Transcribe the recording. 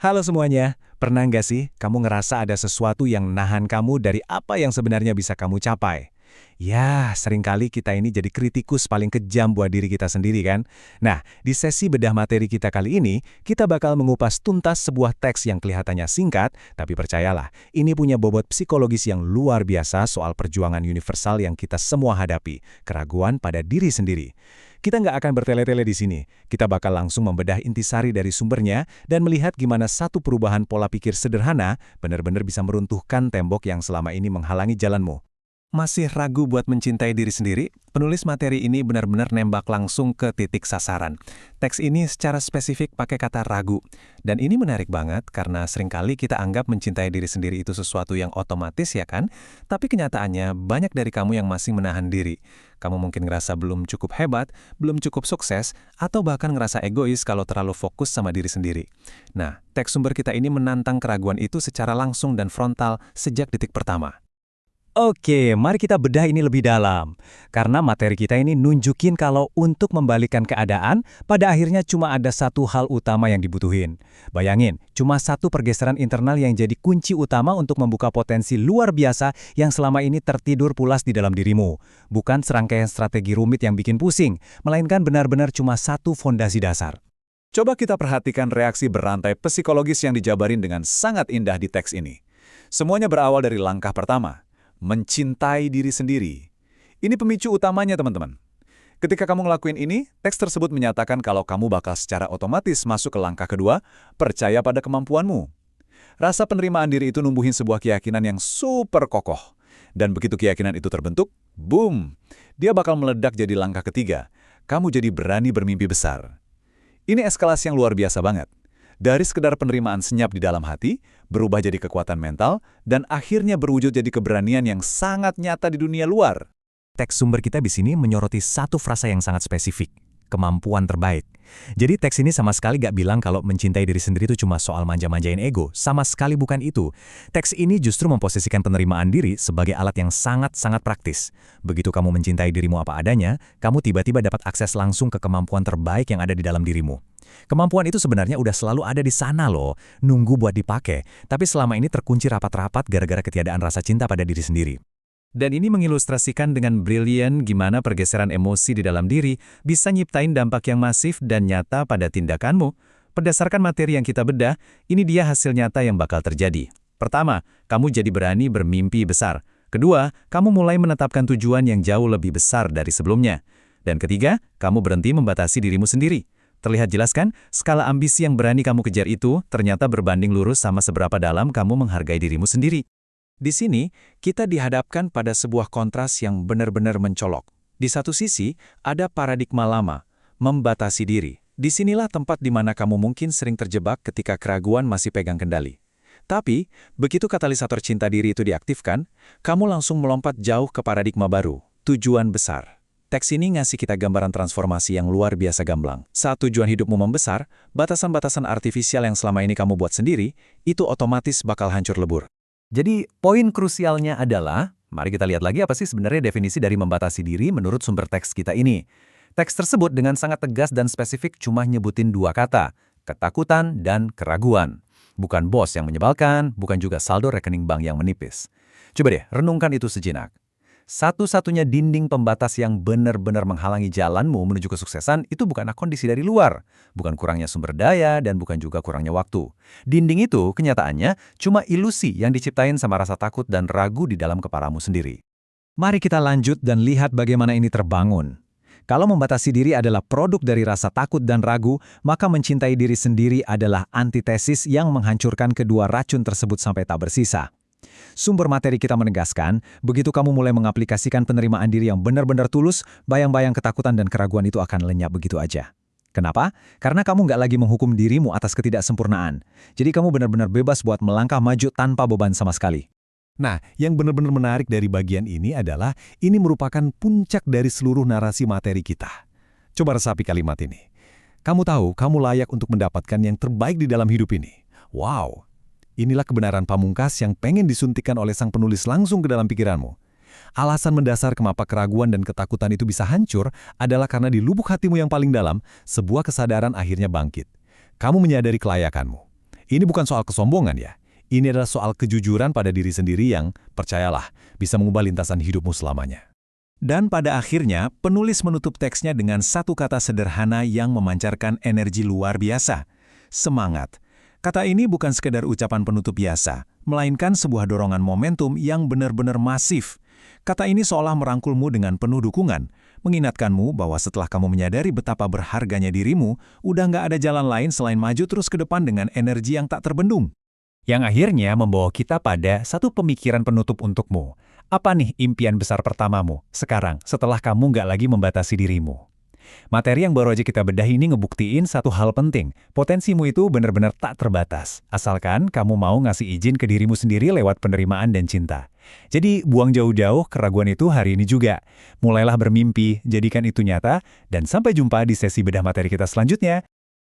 Halo semuanya, pernah nggak sih kamu ngerasa ada sesuatu yang nahan kamu dari apa yang sebenarnya bisa kamu capai? Ya, seringkali kita ini jadi kritikus paling kejam buat diri kita sendiri kan? Nah, di sesi bedah materi kita kali ini, kita bakal mengupas tuntas sebuah teks yang kelihatannya singkat, tapi percayalah, ini punya bobot psikologis yang luar biasa soal perjuangan universal yang kita semua hadapi, keraguan pada diri sendiri. Kita nggak akan bertele-tele di sini. Kita bakal langsung membedah intisari dari sumbernya dan melihat gimana satu perubahan pola pikir sederhana benar-benar bisa meruntuhkan tembok yang selama ini menghalangi jalanmu. Masih ragu buat mencintai diri sendiri? Penulis materi ini benar-benar nembak langsung ke titik sasaran. Teks ini secara spesifik pakai kata ragu. Dan ini menarik banget karena seringkali kita anggap mencintai diri sendiri itu sesuatu yang otomatis ya kan? Tapi kenyataannya banyak dari kamu yang masih menahan diri. Kamu mungkin ngerasa belum cukup hebat, belum cukup sukses, atau bahkan ngerasa egois kalau terlalu fokus sama diri sendiri. Nah, teks sumber kita ini menantang keraguan itu secara langsung dan frontal sejak detik pertama. Oke, mari kita bedah ini lebih dalam. Karena materi kita ini nunjukin kalau untuk membalikan keadaan, pada akhirnya cuma ada satu hal utama yang dibutuhin. Bayangin, cuma satu pergeseran internal yang jadi kunci utama untuk membuka potensi luar biasa yang selama ini tertidur pulas di dalam dirimu. Bukan serangkaian strategi rumit yang bikin pusing, melainkan benar-benar cuma satu fondasi dasar. Coba kita perhatikan reaksi berantai psikologis yang dijabarin dengan sangat indah di teks ini. Semuanya berawal dari langkah pertama. Mencintai diri sendiri. Ini pemicu utamanya, teman-teman. Ketika kamu ngelakuin ini, teks tersebut menyatakan kalau kamu bakal secara otomatis masuk ke langkah kedua, percaya pada kemampuanmu. Rasa penerimaan diri itu numbuhin sebuah keyakinan yang super kokoh. Dan begitu keyakinan itu terbentuk, boom! Dia bakal meledak jadi langkah ketiga. Kamu jadi berani bermimpi besar. Ini eskalasi yang luar biasa banget. Dari sekedar penerimaan senyap di dalam hati, berubah jadi kekuatan mental, dan akhirnya berwujud jadi keberanian yang sangat nyata di dunia luar. Teks sumber kita di sini menyoroti satu frasa yang sangat spesifik, kemampuan terbaik. Jadi teks ini sama sekali gak bilang kalau mencintai diri sendiri itu cuma soal manja-manjain ego, sama sekali bukan itu. Teks ini justru memposisikan penerimaan diri sebagai alat yang sangat-sangat praktis. Begitu kamu mencintai dirimu apa adanya, kamu tiba-tiba dapat akses langsung ke kemampuan terbaik yang ada di dalam dirimu. Kemampuan itu sebenarnya udah selalu ada di sana loh, nunggu buat dipakai, tapi selama ini terkunci rapat-rapat gara-gara ketiadaan rasa cinta pada diri sendiri. Dan ini mengilustrasikan dengan brilian gimana pergeseran emosi di dalam diri bisa nyiptain dampak yang masif dan nyata pada tindakanmu. Berdasarkan materi yang kita bedah, ini dia hasil nyata yang bakal terjadi. Pertama, kamu jadi berani bermimpi besar. Kedua, kamu mulai menetapkan tujuan yang jauh lebih besar dari sebelumnya. Dan ketiga, kamu berhenti membatasi dirimu sendiri. Terlihat jelas kan, skala ambisi yang berani kamu kejar itu ternyata berbanding lurus sama seberapa dalam kamu menghargai dirimu sendiri. Di sini, kita dihadapkan pada sebuah kontras yang benar-benar mencolok. Di satu sisi, ada paradigma lama, membatasi diri. Disinilah tempat di mana kamu mungkin sering terjebak ketika keraguan masih pegang kendali. Tapi, begitu katalisator cinta diri itu diaktifkan, kamu langsung melompat jauh ke paradigma baru, tujuan besar. Teks ini ngasih kita gambaran transformasi yang luar biasa gamblang. Saat tujuan hidupmu membesar, batasan-batasan artifisial yang selama ini kamu buat sendiri, itu otomatis bakal hancur lebur. Jadi, poin krusialnya adalah, mari kita lihat lagi apa sih sebenarnya definisi dari membatasi diri menurut sumber teks kita ini. Teks tersebut dengan sangat tegas dan spesifik cuma nyebutin dua kata, ketakutan dan keraguan. Bukan bos yang menyebalkan, bukan juga saldo rekening bank yang menipis. Coba deh, renungkan itu sejenak. Satu-satunya dinding pembatas yang benar-benar menghalangi jalanmu menuju kesuksesan itu bukanlah kondisi dari luar, bukan kurangnya sumber daya, dan bukan juga kurangnya waktu. Dinding itu, kenyataannya, cuma ilusi yang diciptain sama rasa takut dan ragu di dalam kepalamu sendiri. Mari kita lanjut dan lihat bagaimana ini terbangun. Kalau membatasi diri adalah produk dari rasa takut dan ragu, maka mencintai diri sendiri adalah antitesis yang menghancurkan kedua racun tersebut sampai tak bersisa. Sumber materi kita menegaskan, begitu kamu mulai mengaplikasikan penerimaan diri yang benar-benar tulus, bayang-bayang ketakutan dan keraguan itu akan lenyap begitu aja. Kenapa? Karena kamu nggak lagi menghukum dirimu atas ketidaksempurnaan. Jadi kamu benar-benar bebas buat melangkah maju tanpa beban sama sekali. Nah, yang benar-benar menarik dari bagian ini adalah, ini merupakan puncak dari seluruh narasi materi kita. Coba resapi kalimat ini. Kamu tahu, kamu layak untuk mendapatkan yang terbaik di dalam hidup ini. Wow! Inilah kebenaran pamungkas yang pengen disuntikkan oleh sang penulis langsung ke dalam pikiranmu. Alasan mendasar kenapa keraguan dan ketakutan itu bisa hancur adalah karena di lubuk hatimu yang paling dalam, sebuah kesadaran akhirnya bangkit. Kamu menyadari kelayakanmu. Ini bukan soal kesombongan ya. Ini adalah soal kejujuran pada diri sendiri yang, percayalah, bisa mengubah lintasan hidupmu selamanya. Dan pada akhirnya, penulis menutup teksnya dengan satu kata sederhana yang memancarkan energi luar biasa. Semangat. Kata ini bukan sekedar ucapan penutup biasa, melainkan sebuah dorongan momentum yang benar-benar masif. Kata ini seolah merangkulmu dengan penuh dukungan, mengingatkanmu bahwa setelah kamu menyadari betapa berharganya dirimu, udah nggak ada jalan lain selain maju terus ke depan dengan energi yang tak terbendung. Yang akhirnya membawa kita pada satu pemikiran penutup untukmu. Apa nih impian besar pertamamu sekarang setelah kamu nggak lagi membatasi dirimu? Materi yang baru aja kita bedah ini ngebuktiin satu hal penting. Potensimu itu benar-benar tak terbatas. Asalkan kamu mau ngasih izin ke dirimu sendiri lewat penerimaan dan cinta. Jadi buang jauh-jauh keraguan itu hari ini juga. Mulailah bermimpi, jadikan itu nyata, dan sampai jumpa di sesi bedah materi kita selanjutnya.